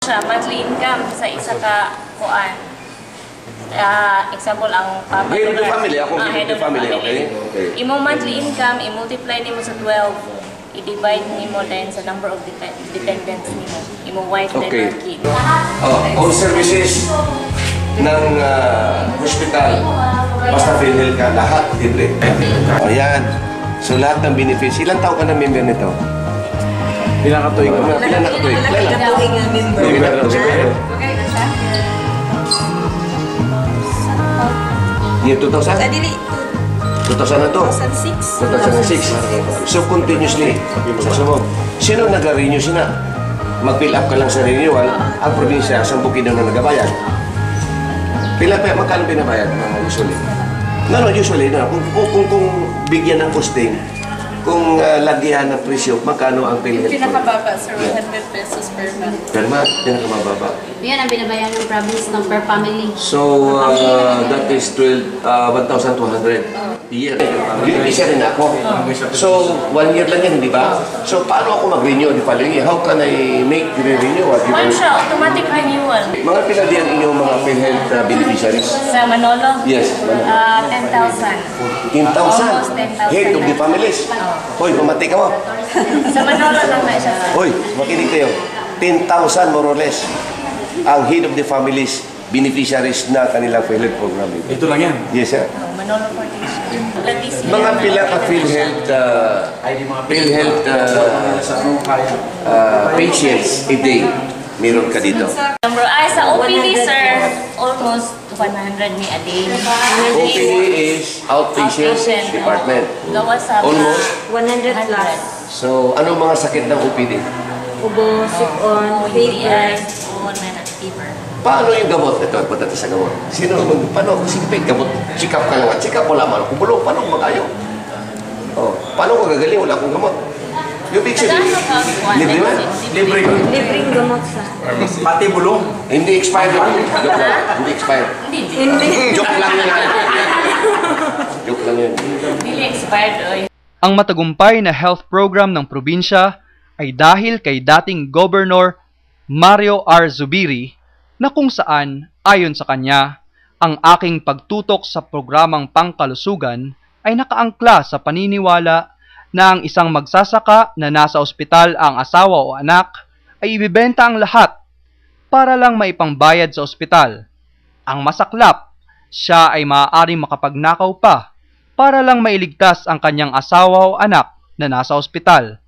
Siya, monthly income sa isa ka kuan. Example, ang head of the family, ako head of the family, okay? Imong monthly income, i-multiply nimo sa 12, i-divide nimo din sa number of dependents nimo. Imong wife and your kid. All services ng hospital, basta PhilHealth ka, lahat libre. O yan. So lahat ng benefits. Ilang taon ka na member nito? Pinakatuig ko. Pinakatuig. Pinakatuig nga member. Year 2000? Sa dili, 2000 na to? 2006. 2006. So continuously, sa sumog. Sino nag-renew sina? Mag-fill up ka lang sa renewal, ang probinsya, 10 kilo na nagabayad. Pila pa, magkano binabayad mga usually? No, usually, no. Kung bigyan ng costing, kung lagyan ng presyo, magkano ang PhilHealth? Pinakababa, sir, 100 pesos per month. Per month, pinakababa. Yan ang binabayan ng province ng per family. So, that is 1,200 a year. Isa rin ako. So, 1 year lang yan, di ba? So, paano ako mag-renew di pala? How can I make renewal? One siya, automatic renewal. Mga pinadi ang inyong mga PhilHealth beneficiaries? Sa Manolo? Yes. 10,000. 10,000? Almost 10,000. Head of the families? Hoy, pamati ka mo. Sa Manolo lang na siya. Hoy, makinig kayo. 10,000 more or less ang head of the families beneficiaries na kanilang PhilHealth program. Ito lang yan? Yes, sir. Manolo Foundation. Mga pila ka PhilHealth patients a day meron ka dito? Sa OPD, sir, almost 100 ni a day. OPD is outpatient department. Gawa sa Almost 100 plus. So, anong mga sakit ng OPD? Ubo, sipon, fever. fever. Paano yung gamot? Ito, punta tayo sa gamot. Paano? Sige, gamot. Check up ka lang. Check up mo lamang. Kung bulong, paano mag-ayo? Oh, paano ko gagaling? Wala akong gamot. Yung big sabi, libre man? Libre ko. Libreng gamot sa. Pati bulong. Hindi expired yun. Joke lang. Hindi expired. Hindi. Joke lang yun. Joke lang yun. Hindi expired, oy. Ang matagumpay na health program ng probinsya ay dahil kay dating Governor Mario R. Zubiri na kung saan, ayon sa kanya, ang aking pagtutok sa programang pangkalusugan ay nakaangkla sa paniniwala na ang isang magsasaka na nasa ospital ang asawa o anak ay ibibenta ang lahat para lang maipangbayad sa ospital. Ang masaklap, siya ay maaaring makapagnakaw pa para lang mailigtas ang kanyang asawa o anak na nasa ospital.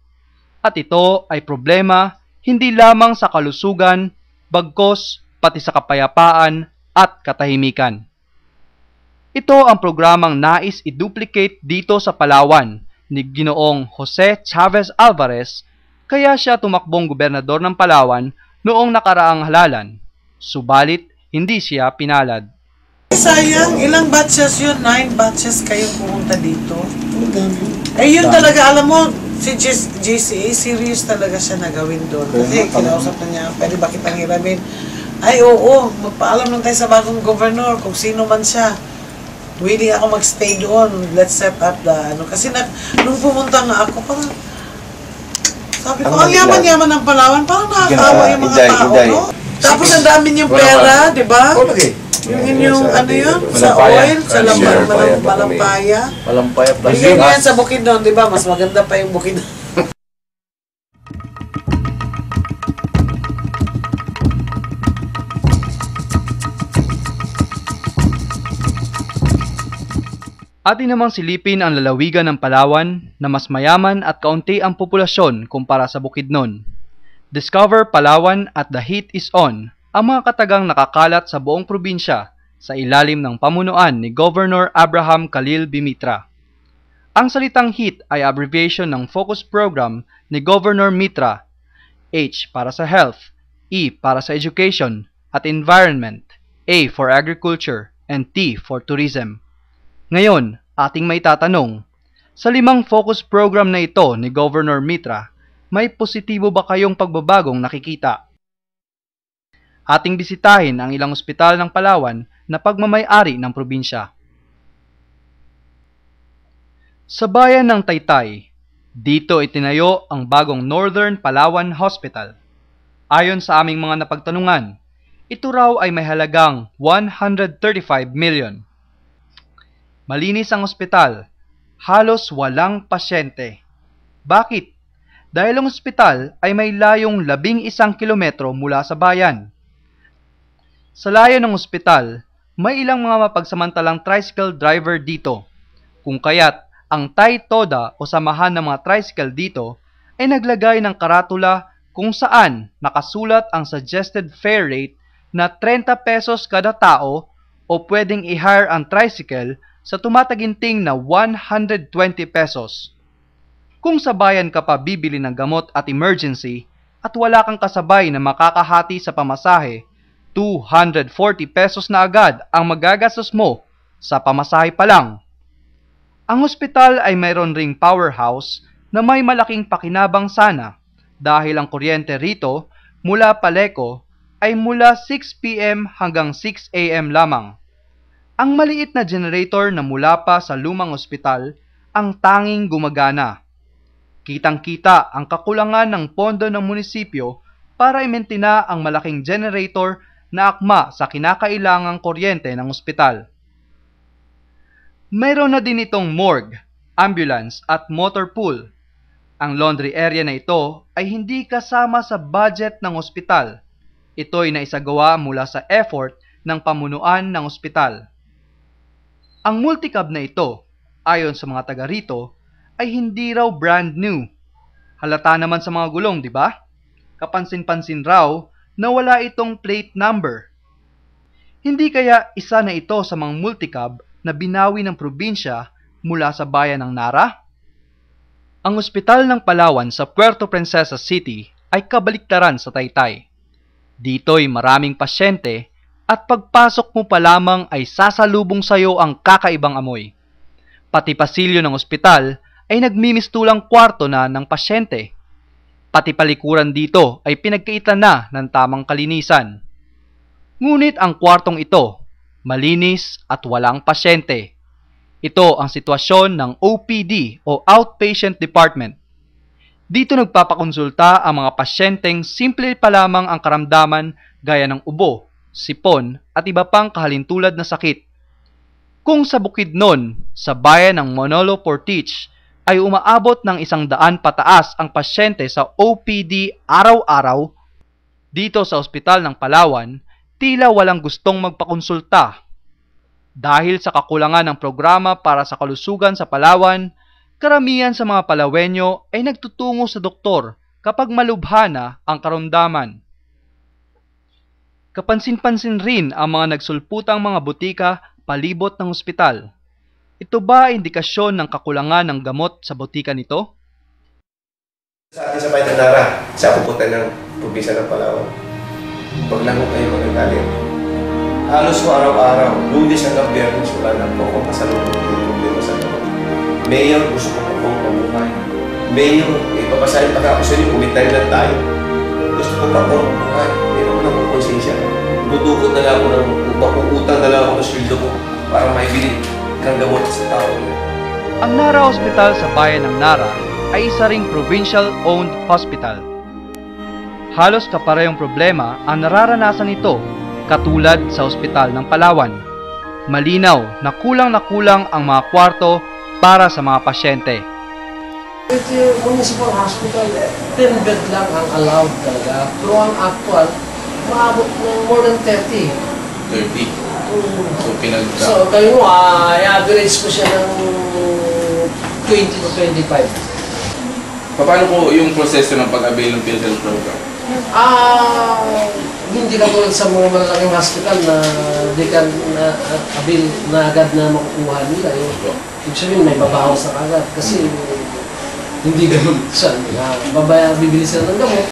At ito ay problema hindi lamang sa kalusugan, bagkos pati sa kapayapaan at katahimikan. Ito ang programang nais i-duplicate dito sa Palawan ni Ginoong Jose Chavez Alvarez, kaya siya tumakbong gobernador ng Palawan noong nakaraang halalan. Subalit, hindi siya pinalad. Sayang, ilang batches yun? 9 batches kayo pumunta dito. Eh yun talaga, alam mo, si JCA, serious talaga siya na gawin doon. Kasi kinausap na niya, pwede ba kitang hiramin? Ay oo, magpaalam lang tayo sa bagong governor, kung sino man siya. Willing ako magstay doon, let's set up the ano. Kasi nung pumunta nga ako, parang, sabi ko, ang yaman-yaman ng Palawan, parang nakakawa yung mga tao, no? Tapos ang dami niyong pera, di ba? Yung inyong, ano yun, sa oil, sa Malampaya. Malampaya plus. Bigyan niyan sa Bukidnon, di ba? Mas maganda pa yung Bukidnon. Atin namang silipin ang lalawigan ng Palawan na mas mayaman at kaunti ang populasyon kumpara sa Bukidnon. Discover Palawan at The Heat is On, ang mga katagang nakakalat sa buong probinsya sa ilalim ng pamunuan ni Governor Abraham Khalil Bimitra. Ang salitang HEAT ay abbreviation ng focus program ni Governor Mitra, H para sa health, E para sa education at environment, A for agriculture, and T for tourism. Ngayon, ating may tatanong, sa 5 focus program na ito ni Governor Mitra, may positibo ba kayong pagbabagong nakikita? Ating bisitahin ang ilang ospital ng Palawan na pagmamay-ari ng probinsya. Sa bayan ng Taytay, dito itinayo ang bagong Northern Palawan Hospital. Ayon sa aming mga napagtanungan, ito raw ay may halagang 135 million. Malinis ang ospital, halos walang pasyente. Bakit? Dahil ang ospital ay may layong 11 kilometro mula sa bayan. Sa layo ng ospital, may ilang mga mapagsamantalang tricycle driver dito, kung kaya't ang Thai Toda o samahan ng mga tricycle dito ay naglagay ng karatula kung saan nakasulat ang suggested fare rate na 30 pesos kada tao o pwedeng i-hire ang tricycle sa tumataginting na 120 pesos. Kung sa bayan ka pa bibili ng gamot at emergency at wala kang kasabay na makakahati sa pamasahe, 240 pesos na agad ang magagastos mo sa pamasahe pa lang. Ang ospital ay mayroon ring powerhouse na may malaking pakinabang sana dahil ang kuryente rito mula Paleco ay mula 6 p.m. hanggang 6 a.m. lamang. Ang maliit na generator na mula pa sa lumang ospital ang tanging gumagana. Kitang-kita ang kakulangan ng pondo ng munisipyo para imentina ang malaking generator na akma sa kinakailangang kuryente ng ospital. Mayroon na din itong morgue, ambulance at motor pool. Ang laundry area na ito ay hindi kasama sa budget ng ospital. Ito ay naisagawa mula sa effort ng pamunuan ng ospital. Ang multicab na ito, ayon sa mga taga rito, ay hindi raw brand new. Halata naman sa mga gulong, di ba? Kapansin-pansin raw na wala itong plate number. Hindi kaya isa na ito sa mga multicab na binawi ng probinsya mula sa bayan ng Nara? Ang ospital ng Palawan sa Puerto Princesa City ay kabaliktaran sa Taytay. Dito'y maraming pasyente at pagpasok mo pa lamang ay sasalubong sayo ang kakaibang amoy. Pati pasilyo ng ospital ay nagmimistulang kwarto na ng pasyente. Pati palikuran dito ay pinagkaitan na ng tamang kalinisan. Ngunit ang kwartong ito, malinis at walang pasyente. Ito ang sitwasyon ng OPD o Outpatient Department. Dito nagpapakonsulta ang mga pasyenteng simple pa lamang ang karamdaman gaya ng ubo, sipon at iba pang kahalintulad na sakit. Kung sa Bukidnon, sa bayan ng Manolo Portage, ay umaabot ng 100 pataas ang pasyente sa OPD araw-araw, dito sa ospital ng Palawan, tila walang gustong magpakonsulta. Dahil sa kakulangan ng programa para sa kalusugan sa Palawan, karamihan sa mga Palawenyo ay nagtutungo sa doktor kapag malubha na ang karamdaman. Kapansin-pansin rin ang mga nagsulputang mga butika palibot ng ospital. Ito ba ay indikasyon ng kakulangan ng gamot sa butika nito? Sa atin sa bayan ng Nara, sa pupunta ng probinsya ng Palawan. Huwag lang kayo magagaling. Halos ko araw-araw, Lunes hanggang Biyernes, wala na po akong pasalubong ng problema sa gamot. Mayor, gusto ko pong mabuhay. Mayor, ipapasahin pa ako sa inyo, kumitay lang tayo. Gusto ko pa pong mabuhay. Hindi naman akong konsensya. Dudukot na lang ako ng makuutang na lang ako ng sweldo ko para maibili kang gamot sa tao. Ang Nara Hospital sa bayan ng Nara ay isa ring provincial-owned hospital. Halos kaparehong problema ang nararanasan nito katulad sa ospital ng Palawan. Malinaw na kulang ang mga kwarto para sa mga pasyente. Ito yung municipal hospital, 10 bed lang ang allowed talaga. Pero ang actual, maabot ng more than 30. 30. So, kayo mo, i-average ko siya ng 20 to 25. Paano po yung proseso ng pag-avail ng PhilHealth program? Hindi ka tulad sa mga malalaking hospital na di ka na-avail na agad na makukuha nila. Ibig sabihin, may babawas na agad kasi hindi ganun siya. Bibili sila ng gamot.